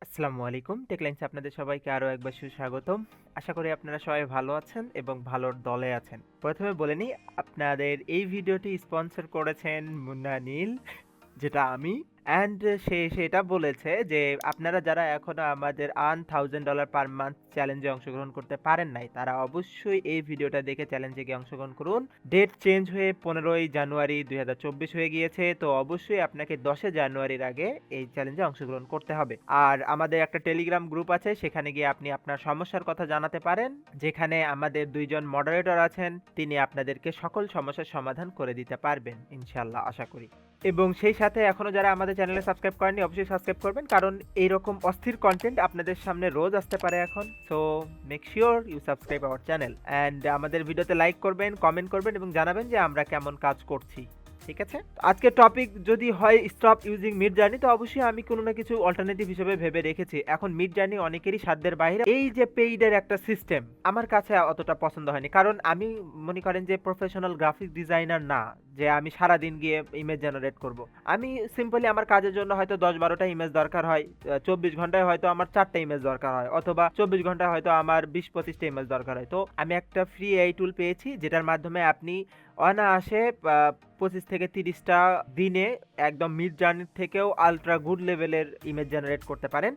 আসসালামু আলাইকুম। টেকলাইন্সে আপনাদের সবাইকে আরো একবার সুস্বাগতম। আশা করি আপনারা সবাই ভালো আছেন এবং ভালোর দলে আছেন। প্রথমে বলে নিই, আপনাদের এই ভিডিওটি স্পন্সর করেছেন মুন্না নীল, যেটা আমি। অ্যান্ড সে সেটা বলেছে যে আপনারা যারা এখনো আমাদের $1000 পার মান্থ চ্যালেঞ্জে অংশগ্রহণ করতে পারেন নাই, তারা অবশ্যই এই ভিডিওটা দেখে চ্যালেঞ্জে গিয়ে অংশগ্রহণ করুন। ডেট চেঞ্জ হয়ে 15ই জানুয়ারি 2024 হয়ে গিয়েছে, তো অবশ্যই আপনাকে 10 জানুয়ারির আগে এই চ্যালেঞ্জে অংশগ্রহণ করতে হবে। আর আমাদের একটা টেলিগ্রাম গ্রুপ আছে, সেখানে গিয়ে আপনি আপনার সমস্যার কথা জানাতে পারেন, যেখানে আমাদের 2জন মডারেটর আছেন, তিনি আপনাদেরকে সকল সমস্যার সমাধান করে দিতে পারবেন ইনশাল্লাহ, আশা করি। এবং সেই সাথে এখনো যারা আমাদের চ্যানেলে সাবস্ক্রাইব করেননি, অবশ্যই সাবস্ক্রাইব করবেন, কারণ এইরকম অস্থির কন্টেন্ট আপনাদের সামনে রোজ আসতে পারে এখন। So make sure you subscribe our channel and আমাদের ভিডিওতে লাইক করবেন, কমেন্ট করবেন এবং জানাবেন যে আমরা কেমন কাজ করছি। ঠিক আছে, আজকে টপিক যদি হয় স্টপ ইউজিং মিডজার্নি, তো অবশ্যই আমি কোনো না কিছু অল্টারনেটিভ হিসেবে ভেবে রেখেছি। এখন মিডজার্নি অনেকেরই সাধ্যের বাইরে। এই যে পেইডের একটা সিস্টেম আমার কাছে অতটা পছন্দ হয়নি, কারণ আমি মনে করেন যে প্রফেশনাল গ্রাফিক ডিজাইনার না, যে আমি সারাদিন গিয়ে ইমেজ জেনারেট করব। আমি সিম্পলি আমার কাজের জন্য হয়তো 10-12টা ইমেজ দরকার হয়, 24 ঘন্টায় হয়তো আমার 4টা ইমেজ দরকার হয়, অথবা 24 ঘন্টায় হয়তো আমার 20-25টা ইমেজ দরকার হয়। তো আমি একটা ফ্রি এই টুল পেয়েছি, যেটার মাধ্যমে আপনি অনায়াসে 25 থেকে 30টা দিনে একদম মিড জার্নির থেকেও আলট্রা গুড লেভেলের ইমেজ জেনারেট করতে পারেন।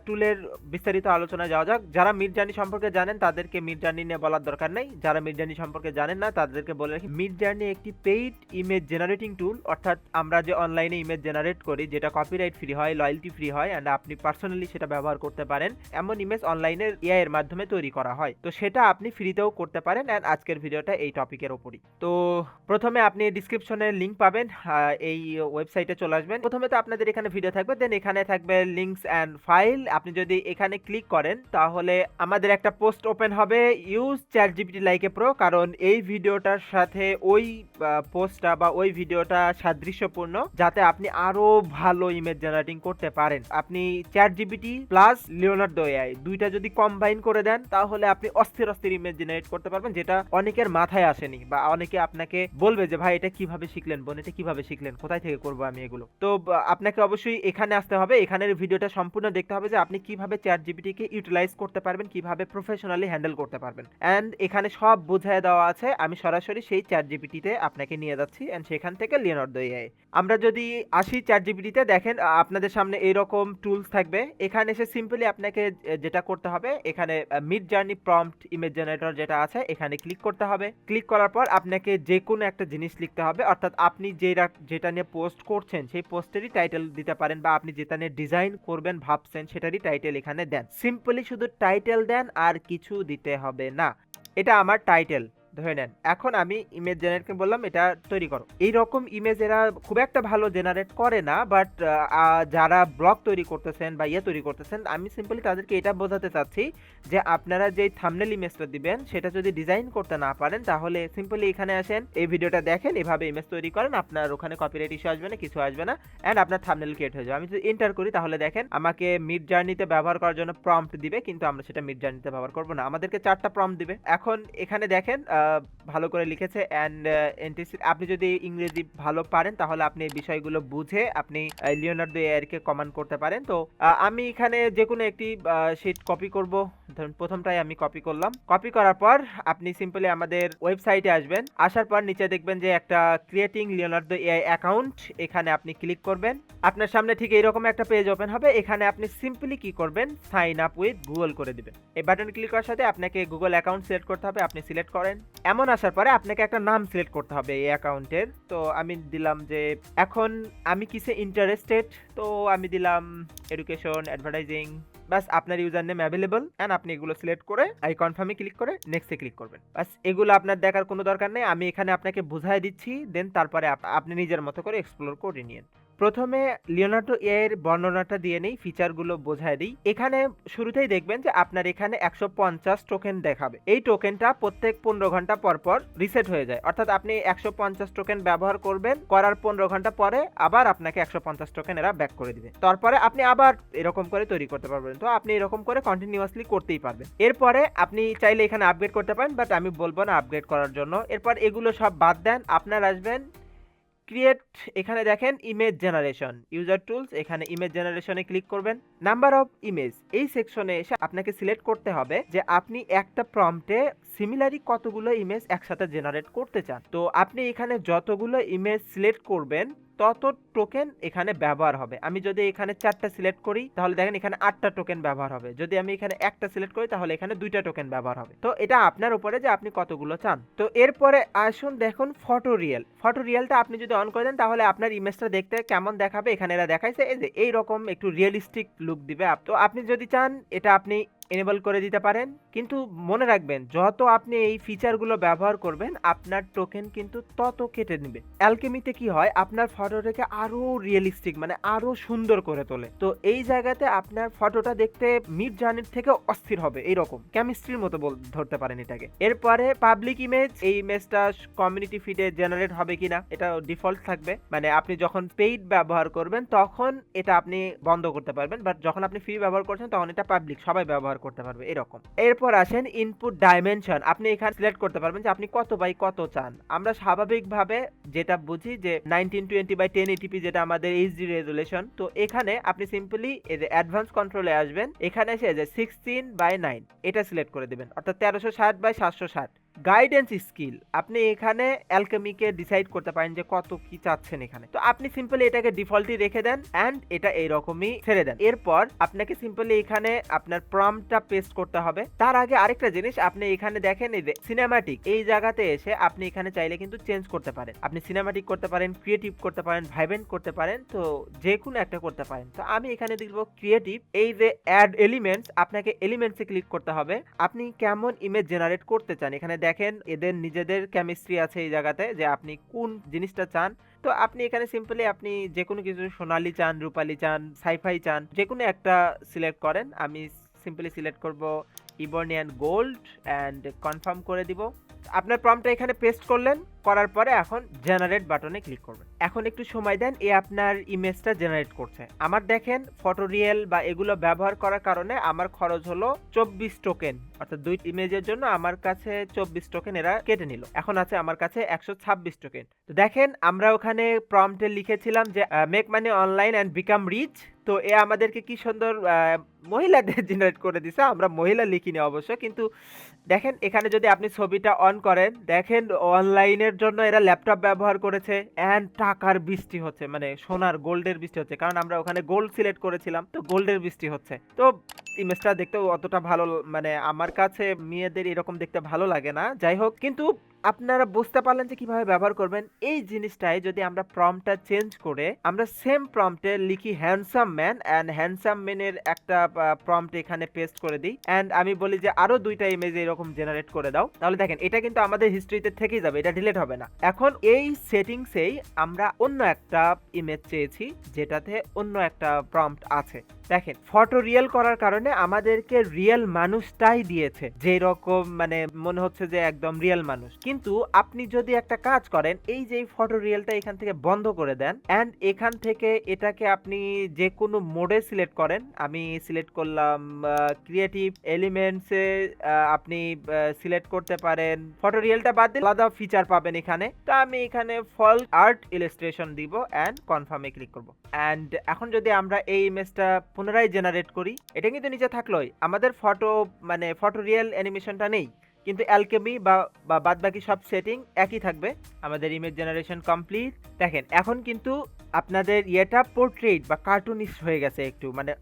টুলের বিস্তারিত আলোচনায় যাওয়া যাক। যারা মিড জার্নি সম্পর্কে জানেন তাদেরকে মিড জার্নি নিয়ে বলার দরকার নেই, যারা মিড জার্নি সম্পর্কে জানেন না তাদেরকে বলে রাখি, মিড জার্নি একটি পেইড ইমেজ জেনারেটিং টুল। অর্থাৎ আমরা যে অনলাইনে ইমেজ জেনারেট করি, যেটা কপিরাইট ফ্রি হয়, লয়্যালটি ফ্রি হয়, অ্যান্ড আপনি পার্সোনালি সেটা ব্যবহার করতে পারেন, এমন ইমেজ অনলাইনের এআই এর মাধ্যমে তৈরি করা হয়। তো সেটা আপনি ফ্রিতেও করতে পারেন, অ্যান্ড আজকের ভিডিওটা এই টপিকের উপরই। তো প্রথমে আপনি ডিসক্রিপশনে লিংক পাবেন, এই ওয়েবসাইটে চলে আসবেন। প্রথমে তো আপনাদের এখানে ভিডিও থাকবে, দেন এখানে থাকবে লিংকস অ্যান্ড ফাইল। আপনি যদি এখানে ক্লিক করেন তাহলে আমাদের একটা পোস্ট ওপেন হবে, use ChatGPT like a pro, কারণ এই ভিডিওটার সাথে ওই পোস্টটা বা ওই ভিডিওটা সাদৃশ্যপূর্ণ, যাতে আপনি আরো ভালো ইমেজ জেনারেটিং করতে পারেন। আপনি চ্যাটজিপিটি প্লাস লিওনার্দো এআই দুইটা যদি কম্বাইন করে দেন, তাহলে আপনি অস্থির অস্থির ইমেজ জেনারেট করতে পারবেন, যেটা অনেকের মাথায় আসেনি, বা অনেকে আপনাকে বলবে যে ভাই এটা কিভাবে শিখলেন, বোন এটা কিভাবে শিখলেন, কোথায় থেকে করবো আমি এগুলো। তো আপনাকে অবশ্যই এখানে আসতে হবে, এখানের ভিডিওটা সম্পূর্ণ দেখতে হবে যে আপনি কিভাবে চ্যাটজিপিটি কে ইউটিলাইজ করতে পারবেন, কিভাবে প্রফেশনালি হ্যান্ডেল করতে পারবেন। এন্ড এখানে সব বুঝিয়ে দেওয়া আছে। আমি সরাসরি সেই চ্যাটজিপিটিতে আপনাকে নিয়ে যাচ্ছি, এন্ড সেখান থেকে লিওনার্দো এআই। আমরা যদি আসি চ্যাটজিপিটিতে, দেখেন আপনাদের সামনে এইরকম টুলস থাকবে। এখানে এসে সিম্পলি আপনাকে যেটা করতে হবে, এখানে mid journey prompt image generator যেটা আছে, এখানে ক্লিক করতে হবে। ক্লিক করার পর আপনাকে যে কোনো একটা জিনিস লিখতে হবে, অর্থাৎ আপনি যেটা নিয়ে পোস্ট করছেন সেই পোস্টেরই টাইটেল দিতে পারেন, বা আপনি যেটা নিয়ে ডিজাইন করবেন ভাবছেন সেটারই টাইটেল এখানে দেন। সিম্পলি শুধু টাইটেল দেন, আর কিছু দিতে হবে না। এটা আমার টাইটেল ধরে নেন। এখন আমি ইমেজ জেনারেটকে বললাম এটা তৈরি করো। এইরকম ইমেজ এরা খুব একটা ভালো জেনারেট করে না, বাট যারা ব্লগ তৈরি করতেছেন বা তৈরি করতেছেন, আমি সিম্পলি তাদেরকে এটা বোঝাতে চাচ্ছি যে আপনারা যে থাম্বনেল ইমেজটা দিবেন সেটা যদি ডিজাইন করতে না পারেন, তাহলে সিম্পলি এখানে আসেন, এই ভিডিওটা দেখেন, এভাবে ইমেজ তৈরি করেন, আপনার ওখানে কপিরাইট ইস্যু আসবে না, কিছু আসবে না, এন্ড আপনার থাম্বনেল ক্রিয়েট হয়ে যাবে। আমি যদি এন্টার করি তাহলে দেখেন আমাকে মিড জার্নিতে ব্যবহার করার জন্য প্রম্পট দিবে, কিন্তু আমরা সেটা মিড জার্নিতে ব্যবহার করব না, আমাদেরকে 4টা প্রম্পট দিবে। এখন এখানে দেখেন ভালো করে লিখেছে, এন্ড আপনি যদি ইংরেজি ভালো পারেন তাহলে আপনি এই বিষয়গুলো বুঝে আপনি লিওনার্দো এআই কে কমান্ড করতে পারেন। তো আমি এখানে যে কোনো একটি শীট কপি করব, ধরুন প্রথমটাই আমি কপি করলাম। কপি করার পর আপনি সিম্পলি আমাদের ওয়েবসাইটে আসবেন, আসার পর নিচে দেখবেন যে একটা ক্রিয়েটিং লিওনার্দো এআই অ্যাকাউন্ট, এখানে আপনি ক্লিক করবেন। আপনার সামনে ঠিক এইরকম একটা পেজ ওপেন হবে। এখানে আপনি সিম্পলি কি করবেন, সাইন আপ উইথ গুগল করে দিবেন। এই বাটন ক্লিক করার সাথে আপনাকে গুগল অ্যাকাউন্ট সিলেক্ট করতে হবে, আপনি সিলেক্ট করেন। এমন আসার পরে আপনাকে একটা নাম সিলেক্ট করতে হবে এই অ্যাকাউন্টের। তো আমি দিলাম যে এখন আমি কিসে ইন্টারেস্টেড, তো আমি দিলাম এডুকেশন, অ্যাডভার্টাইজিং, বাস আপনার ইউজার নেম অ্যাভেলেবল, এন্ড আপনি এগুলো সিলেক্ট করে আই কনফার্মে ক্লিক করে নেক্সটে ক্লিক করবেন। বাস এগুলো আপনার দেখার কোনো দরকার নেই, আমি এখানে আপনাকে বুঝাই দিচ্ছি, দেন তারপরে আপনি নিজের মতো করে এক্সপ্লোর করে নিন। প্রথমে লিওনার্দো এআই এর বর্ণনাটা দিয়ে নেই, ফিচারগুলো বোঝায় দিই। এখানে শুরুতেই দেখবেন যে আপনার এখানে 150 টোকেন দেখাবে। এই টোকেনটা প্রত্যেক 15 ঘন্টা পর পর রিসেট হয়ে যায়, অর্থাৎ আপনি 150 টোকেন ব্যবহার করবেন, করার 15 ঘন্টা পরে আবার আপনাকে 150 টোকেন এরা ব্যাক করে দিবে। তারপরে আপনি আবার এরকম করে তৈরি করতে পারবেন। তো আপনি এরকম করে কন্টিনিউয়াসলি করতেই পারবেন। এরপরে আপনি চাইলে এখানে আপগ্রেড করতে পারেন, বাট আমি বলবো না আপগ্রেড করার জন্য। এরপর এগুলো সব বাদ দেন, আপনার আসবেন ক্রিয়েট, এখানে দেখেন ইমেজ জেনারেশন, ইউজার টুলস, এখানে ইমেজ জেনারেশনে ক্লিক করবেন। নাম্বার অফ ইমেজ, এই সেকশনে এসে আপনাকে সিলেক্ট করতে হবে যে আপনি একটা প্রম্পটে সিমিলারলি কতগুলো ইমেজ একসাথে জেনারেট করতে চান। তো আপনি এখানে যতগুলো ইমেজ সিলেক্ট করবেন তত টোকেন এখানে ব্যবহার হবে। আমি যদি এখানে 4টা সিলেক্ট করি তাহলে দেখেন এখানে 8টা টোকেন ব্যবহার হবে। যদি আমি এখানে একটা সিলেক্ট করি তাহলে এখানে 2টা টোকেন ব্যবহার হবে। তো এটা আপনার উপরে যে আপনি কতগুলো চান। তো এরপরে আসুন দেখুন ফটো রিয়েলটা আপনি যদি অন করে দেন তাহলে আপনার ইমেজটা দেখতে কেমন দেখাবে, এখানে এরা দেখাইছে এই যে এইরকম একটু রিয়েলিস্টিক লুক দিবে। তো আপনি যদি চান এটা আপনি এনেবল করে দিতে পারেন, কিন্তু মনে রাখবেন যত আপনি এই ফিচারগুলো ব্যবহার করবেন আপনার টোকেন কিন্তু তত কেটে নেবে। অ্যালকেমিতে কি হয়, আপনার ফটোটাকে আরো রিয়েলিস্টিক মানে আরো সুন্দর করে তোলে। তো এই জায়গাতে আপনার ফটোটা দেখতে মিডজার্নির থেকে অস্থির হবে, এইরকম কেমিস্ট্রির মতো ধরতে পারেন এটাকে। এরপরে পাবলিক ইমেজ, এই ইমেজটা কমিউনিটি ফিডে জেনারেট হবে কিনা এটা ডিফল্ট থাকবে, মানে আপনি যখন পেইড ব্যবহার করবেন তখন এটা আপনি বন্ধ করতে পারবেন, বাট যখন আপনি ফ্রি ব্যবহার করছেন তখন এটা পাবলিক, সবাই ব্যবহার করতে পারবে এরকম। এরপর আসেন ইনপুট ডাইমেনশন, আপনি এখানে সিলেক্ট করতে পারবেন যে আপনি কত বাই কত চান। আমরা স্বাভাবিকভাবে যেটা বুঝি যে 1920 বাই 1080p যেটা আমাদের এইচডি রেজুলেশন। তো এখানে আপনি সিম্পলি এই যে অ্যাডভান্স কন্ট্রোলে আসবেন, এখানে এসে যে 16:9 এটা সিলেক্ট করে দিবেন, অর্থাৎ 1360 বাই 760। গাইডেন্স স্কিল, আপনি এখানে অ্যালকেমিকে ডিসাইড করতে পারেন যে কত কি চাচ্ছেন এখানে। তো আপনি সিম্পলি এটাকে ডিফল্টই রেখে দেন এন্ড এটা এইরকমই ছেড়ে দেন। এরপর আপনাকে সিম্পলি এখানে আপনার প্রম্পটটা পেস্ট করতে হবে। তার আগে আরেকটা জিনিস, আপনি এখানে দেখেন এই যে সিনেমাটিক, এই জায়গাতে এসে আপনি এখানে চাইলে কিন্তু চেঞ্জ করতে পারেন। আপনি সিনেমাটিক করতে পারেন, ক্রিয়েটিভ করতে পারেন, ভাইব্রেন্ট করতে পারেন, তো যে কোনো একটা করতে পারেন। তো আমি এখানে দেখব ক্রিয়েটিভ। এই যে অ্যাড এলিমেন্টস, আপনাকে এলিমেন্টসে ক্লিক করতে হবে। আপনি কেমন ইমেজ জেনারেট করতে চান, এখানে দেখেন এদের নিজেদের কেমিস্ট্রি আছে এই জায়গাতে যে আপনি কোন জিনিসটা চান। তো আপনি এখানে সিম্পলি আপনি যে কোনো কিছু সোনালি চান, রূপালি চান, সাইফাই চান, যে কোনো একটা সিলেক্ট করেন। আমি সিম্পলি সিলেক্ট করব ইবর্নি অ্যান্ড গোল্ড অ্যান্ড কনফার্ম করে দিব। আপনার প্রম্পটটা এখানে পেস্ট করলেন, করার পরে এখন জেনারেট বাটনে ক্লিক করবেন। এখন একটু সময় দেন, এ আপনার ইমেজটা জেনারেট করছে। আমার দেখেন ফটো রিয়েল বা এগুলো ব্যবহার করার কারণে আমার খরচ হলো 24 টোকেন, অর্থাৎ 2 ইমেজের জন্য আমার কাছে 24 টোকেন এরা কেটে নিল। এখন আছে আমার কাছে 126 টোকেন। তো দেখেন আমরা ওখানে প্রম্পটে লিখেছিলাম যে make money online and become rich. তো এ আমাদেরকে কি সুন্দর মহিলাদের জেনারেট করে দিছে। আমরা মহিলা লিখিনি অবশ্য, কিন্তু দেখেন এখানে যদি আপনি ছবিটা অন করেন দেখেন অনলাইনের জন্য এরা ল্যাপটপ ব্যবহার করেছে এন্ড টাকার বৃষ্টি হচ্ছে, মানে সোনার গোল্ডের বৃষ্টি হচ্ছে, কারণ আমরা ওখানে গোল্ড সিলেক্ট করেছিলাম, তো গোল্ডের বৃষ্টি হচ্ছে। তো ইমেজটা দেখতে অতটা ভালো, মানে আমার কাছে মেয়েদের এরকম দেখতে ভালো লাগে না। যাই হোক, কিন্তু আপনারা বুঝতে পারলেন যে কিভাবে ব্যবহার করবেন। এই জিনিসটাই যদি আমরা প্রম্পটটা চেঞ্জ করে আমরা সেম প্রম্পটে লিখি হ্যান্ডসাম ম্যান, এন্ড হ্যান্ডসাম ম্যানের একটা প্রম্পট এখানে পেস্ট করে দিই, এন্ড আমি বলি যে আরো 2টা ইমেজ এরকম জেনারেট করে দাও, তাহলে দেখেন এটা কিন্তু আমাদের হিস্ট্রিতে থেকেই যাবে, এটা ডিলিট হবে না। এখন এই সেটিংসেই আমরা অন্য একটা ইমেজ চেয়েছি যেটাতে অন্য একটা প্রম্পট আছে। দেখেন ফটো রিয়েল করার কারণে আমাদেরকে রিয়েল মানুষটাই দিয়েছে, যে রকম মানে মনে হচ্ছে যে একদম রিয়েল মানুষ। কিন্তু আপনি যদি একটা কাজ করেন, এই যে ফটো রিয়েলটা এখান থেকে বন্ধ করে দেন এন্ড এখান থেকে এটাকে আপনি যে কোনো মোডে সিলেক্ট করেন। আমি সিলেক্ট করলাম ক্রিয়েটিভ এলিমেন্টসে, আপনি সিলেক্ট করতে পারেন। ফটো রিয়েলটা বাদ দিয়ে আলাদা ফিচার পাবেন এখানে। তো আমি এখানে ফল আর্ট ইলাস্ট্রেশন দিব এন্ড কনফার্মে ক্লিক করব। এন্ড এখন যদি আমরা এই ইমেজটা পুনরায় জেনারেট করি, এটা কিন্তু নিচে থাকলোই, আমাদের ফটো মানে ফটো রিয়েল অ্যানিমেশনটা নেই, কিন্তু অ্যালকেমি বা বাদ বাকি সব সেটিং একই থাকবে। আমাদের ইমেজ জেনারেশন কমপ্লিট। দেখেন এখন কিন্তু আপনাদের ইয়েটা পোর্ট্রেট বা কার্টুনিস্ট হয়ে গেছে, একটু মানে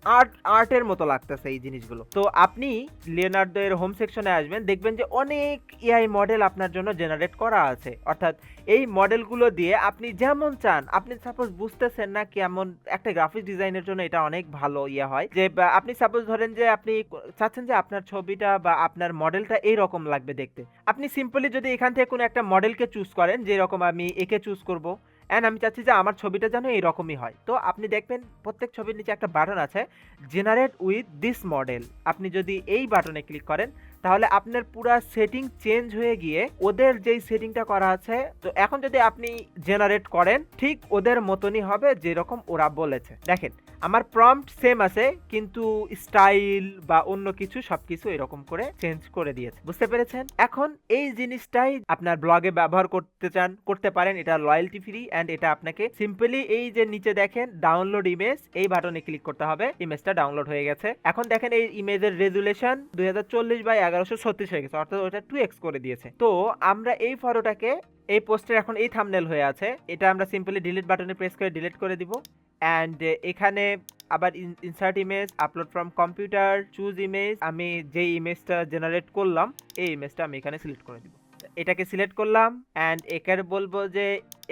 আর্টের মতো লাগতেছে এই জিনিসগুলো। তো আপনি লিওনার্দো এর হোম সেকশনে আসবেন, দেখবেন যে অনেক এআই মডেল আপনার জন্য জেনারেট করা আছে। অর্থাৎ এই মডেলগুলো দিয়ে আপনি যেমন চান, আপনি সাপোজ বুঝতেছেন না কেমন একটা গ্রাফিক্স ডিজাইনের জন্য এটা অনেক ভালো ইয়ে হয়, যে আপনি সাপোজ ধরেন যে আপনি চাচ্ছেন যে আপনার ছবিটা বা আপনার মডেলটা এইরকম লাগবে দেখতে। আপনি সিম্পলি যদি এখান থেকে কোনো একটা মডেলকে চুজ করেন, যেরকম আমি একে চুজ করব এন্ড আমি চাচ্ছি যে আমার ছবিটা যেন এইরকমই হয়, তো আপনি দেখবেন প্রত্যেক ছবির নিচে একটা বাটন আছে জেনারেট উইথ দিস মডেল। আপনি যদি এই বাটনে ক্লিক করেন তাহলে আপনার পুরা সেটিং চেঞ্জ হয়ে গিয়ে ওদের যেই সেটিংটা করা আছে, তো এখন যদি আপনি জেনারেট করেন ঠিক ওদের মতনই হবে যেরকম ওরা বলেছে। দেখেন আমার প্রম্পট সেম আছে, কিন্তু স্টাইল বা অন্য কিছু সবকিছু এরকম করে চেঞ্জ করে দিয়েছে। বুঝতে পেরেছেন? এখন এই জিনিসটাই আপনার ব্লগে ব্যবহার করতে চান, করতে পারেন। এটা রয়্যালটি ফ্রি অ্যান্ড এটা আপনাকে সিম্পলি এই যে নিচে দেখেন ডাউনলোড ইমেজ, এই বাটনে ক্লিক করতে হবে। ইমেজটা ডাউনলোড হয়ে গেছে। এখন দেখেন এই ইমেজের রেজুলেশন 2040x1136 হয়ে গেছে, অর্থাৎ ওটা 2x করে দিয়েছে। তো আমরা এই ফটোটাকে, এই পোস্টের এখন এই থাম্বনেল হয়ে আছে, এটা আমরা সিম্পলি ডিলিট বাটনে প্রেস করে ডিলিট করে দিব। অ্যান্ড এখানে আবার insert image, upload from computer, choose image, আমি যেই ইমেজটা জেনারেট করলাম এই ইমেজটা আমি এখানে সিলেক্ট করে দিব। এটাকে সিলেক্ট করলাম অ্যান্ড এখানে বলবো যে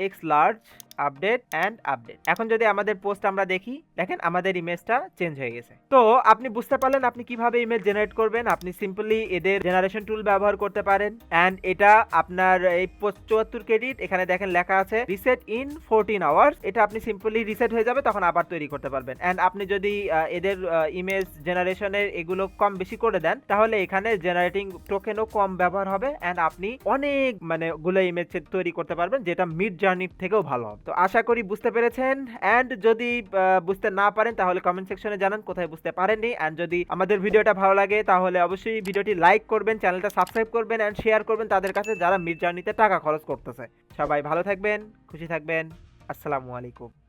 x large update and update. এখন যদি আমাদের পোস্ট আমরা দেখি, দেখেন আমাদের ইমেজটা চেঞ্জ হয়ে গেছে। তো আপনি বুঝতে পারলেন আপনি কিভাবে ইমেজ জেনারেট করবেন। আপনি সিম্পলি এদের জেনারেশন টুল ব্যবহার করতে পারেন অ্যান্ড এটা আপনার এই 74 ক্রেডিট, এখানে দেখেন লেখা আছে রিসেট ইন 14 আওয়ার্স। এটা আপনি সিম্পলি রিসেট হয়ে যাবে, তখন আবার তৈরি করতে পারবেন। অ্যান্ড আপনি যদি এদের ইমেজ জেনারেশনের এগুলো কম বেশি করে দেন, তাহলে এখানে জেনারেটিং টোকেনও কম ব্যবহার হবে অ্যান্ড আপনি অনেক গুলো ইমেজ তৈরি করতে পারবেন, যেটা মিডজার্নির থেকেও ভালো হবে। তো আশা করি বুঝতে পেরেছেন। অ্যান্ড যদি বুঝতে না পারেন তাহলে কমেন্ট সেকশনে জানান কোথায় বুঝতে পারেননি। অ্যান্ড যদি আমাদের ভিডিওটা ভালো লাগে তাহলে অবশ্যই ভিডিওটি লাইক করবেন, চ্যানেলটা সাবস্ক্রাইব করবেন অ্যান্ড শেয়ার করবেন তাদের কাছে যারা মিডজার্নিতে টাকা খরচ করতেছে। সবাই ভালো থাকবেন, খুশি থাকবেন। আসসালামু আলাইকুম।